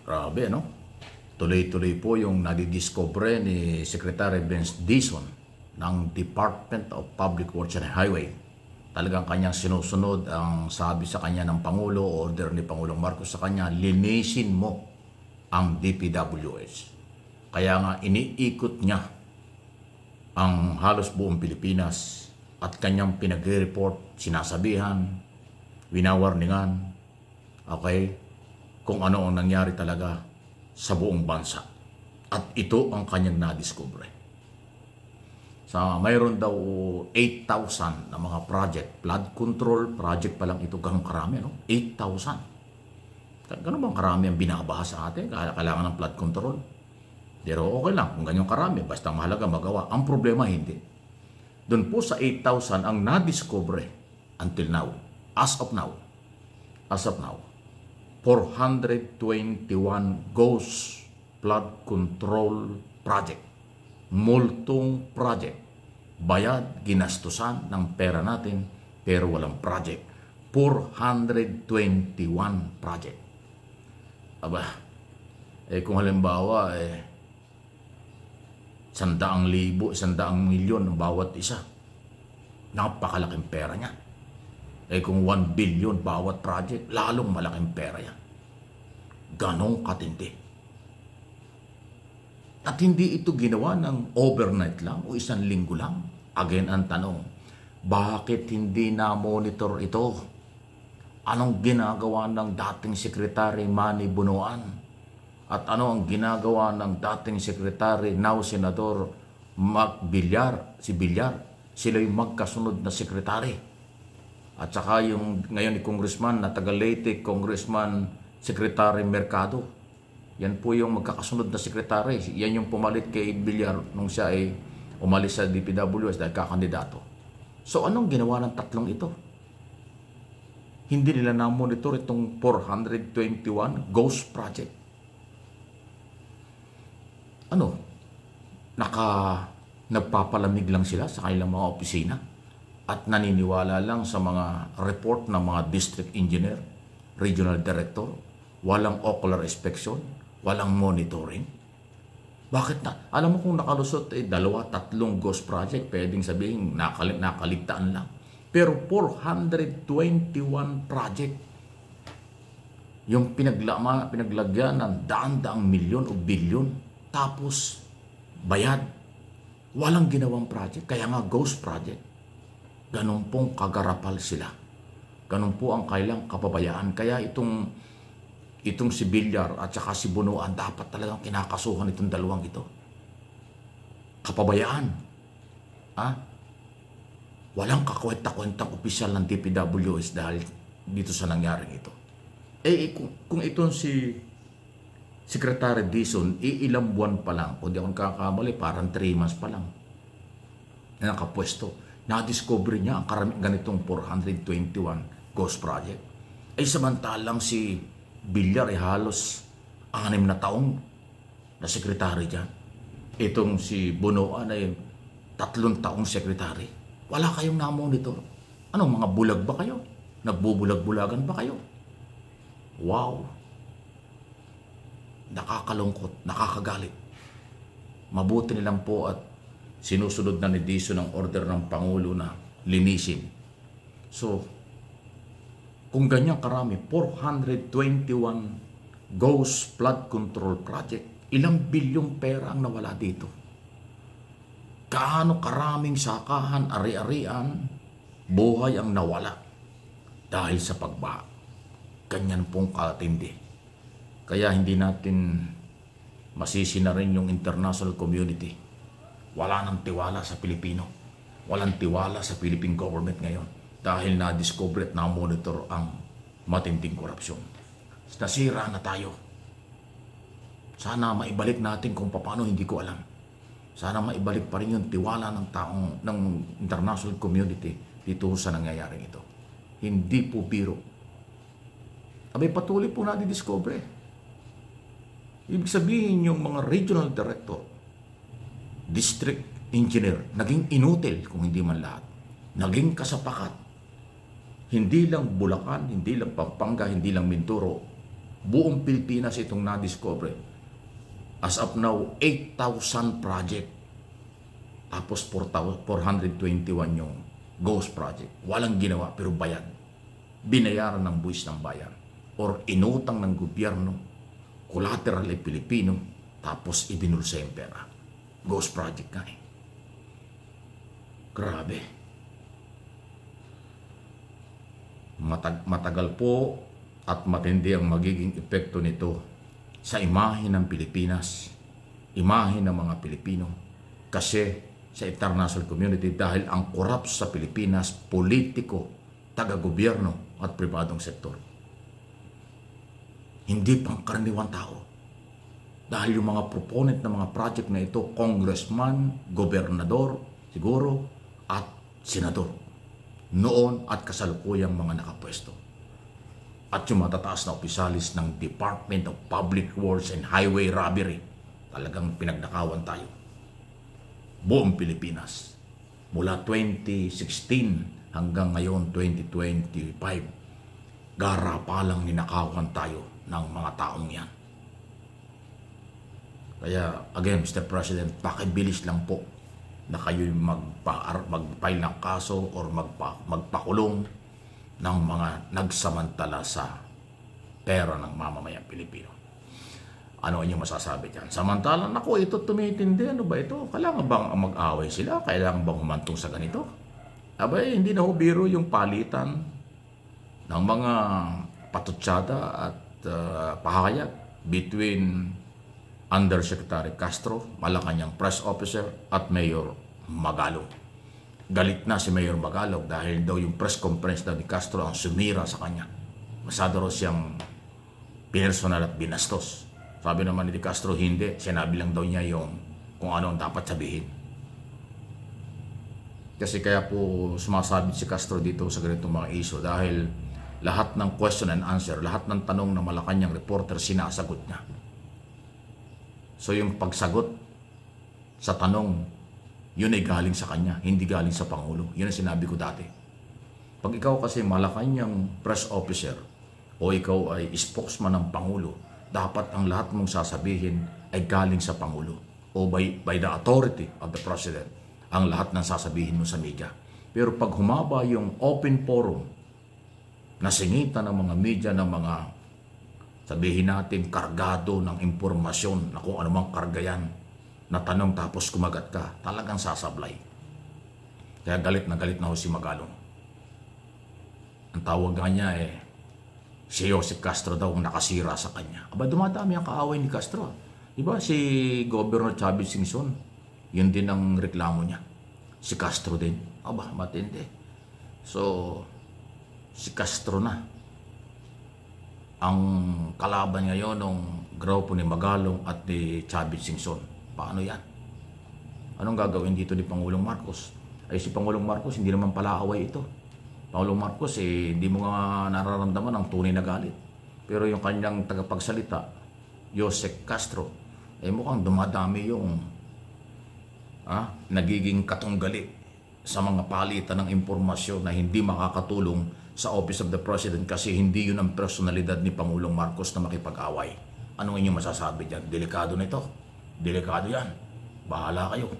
Grabe, no? Tuloy-tuloy po yung nadidiscover ni Secretary Vince Dizon ng Department of Public Works and Highway. Talagang kanyang sinusunod ang sabi sa kanya ng Pangulo, order ni Pangulong Marcos sa kanya, linisin mo ang DPWH. Kaya nga iniikot niya ang halos buong Pilipinas at kanyang pinag-report, sinasabihan, winawarningan, okay, kung ano ang nangyari talaga sa buong bansa. At ito ang kanyang nadiskubre. Mayroon daw 8,000 na mga project. Flood control project pa lang ito. Ganun karami, no? 8,000. Ganun bang karami ang binabaha sa atin? Kailangan ng flood control. Pero okay lang kung ganyan karami. Basta mahalaga magawa. Ang problema hindi. Doon po sa 8,000 ang nadiskubre until now. As of now. 421 ghost flood control project. Multong project. Bayad, ginastusan ng pera natin, pero walang project. 421 project. Aba, kung halimbawa, 100,000, 100,000,000 ang bawat isa. Napakalaking pera niya. Kung 1 billion bawat project, lalong malaking pera yan. Ganong katindi. At hindi ito ginawa ng overnight lang o isang linggo lang. Again, ang tanong, bakit hindi na-monitor ito? Anong ginagawa ng dating Secretary Manny Bunuan? At ano ang ginagawa ng dating Secretary, now Senador si Villar? Sila yung magkasunod na Secretary. At saka yung ngayon ni Congressman na taga Leyte, Congressman Secretary Mercado. Yan po yung magkakasunod na sekretary. Yan yung pumalit kay Villar nung siya ay umalis sa DPWH dahil kakandidato. So anong ginawa ng tatlong ito? Hindi nila na-monitor itong 421 ghost project. Nagpapalamig lang sila sa kanilang mga opisina at naniniwala lang sa mga report ng mga district engineer, regional director, walang ocular inspection, walang monitoring. Bakit na? Alam mo kung nakalusot 2, 3 ghost project, pwedeng sabihin nakaligtaan lang. Pero 421 project, yung pinaglagyan ng daan-daang milyon o bilyon, tapos bayad, walang ginawang project, kaya nga ghost project. Ganun pong kagarapal sila. Ganun po ang kailang kapabayaan. Kaya itong si Villar at saka si Bunuan dapat talagang kinakasuhan itong dalawang ito. Kapabayaan. Walang kakwenta-kwentang opisyal ng DPWH dahil dito sa nangyaring ito. Kung itong si Secretary Dizon, ilang buwan pa lang, kung di ako kakamali, parang 3 months pa lang na nakapwesto, na-discover niya ang karaming ganitong 421 ghost project. Samantalang si Villar halos 6 na taong na sekretary dyan. Itong si Bunuan ay 3 taong sekretary. Wala kayong na-monitor. Anong mga bulag ba kayo? Nagbubulag-bulagan ba kayo? Wow! Nakakalungkot, nakakagalit. Mabuti nilang po at sinusunod na ni Dizon ang order ng Pangulo na linisin. So, kung ganyan karami, 421 ghost flood control project, ilang bilyong pera ang nawala dito. Kaano karaming sakahan, ari-arian, buhay ang nawala dahil sa pagbaha. Ganyan pong katindi. Kaya hindi natin masisi na rin yung international community. Wala nang tiwala sa Pilipino. Walang tiwala sa Philippine government ngayon. Dahil na-discover at na-monitor ang matinding korupsyon. Nasira na tayo. Sana maibalik natin kung paano, hindi ko alam. Sana maibalik pa rin yung tiwala ng international community dito sa nangyayaring ito. Hindi po biro. Patuloy po na-discover. Ibig sabihin yung mga regional director, district engineer, naging inutil kung hindi man lahat. Naging kasapakat. Hindi lang Bulacan, hindi lang Pampanga, hindi lang Mindoro, Buong Pilipinas itong na-discover. As of now, 8,000 project. Tapos 421 yung ghost project. Walang ginawa pero bayad. Binayaran ng buwis ng bayan. Or inutang ng gobyerno. Collateral ay Pilipino. Tapos ibinulsa yung pera. Ghost project nga eh. Grabe. Matagal po at matindi ang magiging epekto nito sa imahe ng Pilipinas, imahe ng mga Pilipino, kasi sa international community dahil ang corrupt sa Pilipinas, politiko, taga-gobyerno at pribadong sektor. Hindi pangkaraniwang tao. Dahil yung mga proponent ng mga project na ito, congressman, gobernador, siguro, at senador. Noon at kasalukuyang mga nakapwesto. At yung matataas na opisyalis ng Department of Public Works and Highway Robbery. Talagang pinagnakawan tayo. Buong Pilipinas. Mula 2016 hanggang ngayon 2025. Garapalang ninakawan tayo ng mga taong yan. Kaya again, Mr. President, pakibilis lang po na kayo'y mag-file ng kaso or magpakulong ng mga nagsamantala sa pera ng mamamayang Pilipino. Ano ang inyong masasabi dyan? Samantalang ako, ito tumitindi. Ano ba ito? Kailangan bang mag-away sila? Kailangan bang humantong sa ganito? Abay, hindi na ho biro yung palitan ng mga patutsada at pahayag between Undersecretary Castro, Malacanang Press Officer at Mayor Magalong. Galit na si Mayor Magalong dahil daw yung press conference daw ni Castro ang sumira sa kanya. Masyado raw siyang personal at binastos. Sabi naman ni Castro, hindi. Sinabi lang daw niya yung kung ano ang dapat sabihin. Kasi kaya po sumasabit si Castro dito sa ganitong mga issue dahil lahat ng question and answer, lahat ng tanong ng Malacanang reporter sinasagot niya. So yung pagsagot sa tanong, yun ay galing sa kanya, hindi galing sa Pangulo. Yun ang sinabi ko dati. Pag ikaw kasi Malacanang press officer o ikaw ay spokesman ng Pangulo, dapat ang lahat mong sasabihin ay galing sa Pangulo o by the authority of the President ang lahat ng sasabihin mo sa media. Pero pag humaba yung open forum, nasingitan ng mga media ng mga sabihin natin kargado ng impormasyon na kung anumang karga yan, na tanong tapos kumagat ka, talagang sasablay. Kaya galit na ho si Magalong. Ang tawag nga niya si Jose Castro daw ang nakasira sa kanya. Aba, dumadami ang kaaway ni Castro. Diba si Governor Chavez Singson, yun din ang reklamo niya. Si Castro din. Aba, matindi. So, si Castro na ang kalaban ngayon ng grupo ni Magalong at ni Chavez Singson. Paano yan? Anong gagawin dito ni Pangulong Marcos? Ay si Pangulong Marcos hindi naman pala away ito. Pangulong Marcos hindi mo nga nararamdaman ang tunay na galit. Pero yung kanyang tagapagsalita, Jose Castro, mukhang dumadami yung nagiging katunggali sa mga palitan ng impormasyon na hindi makakatulong sa Office of the President kasi hindi yun ang personalidad ni Pangulong Marcos na makipag-away. Anong inyong masasabi dyan? Delikado na ito. Delikado yan. Bahala kayo.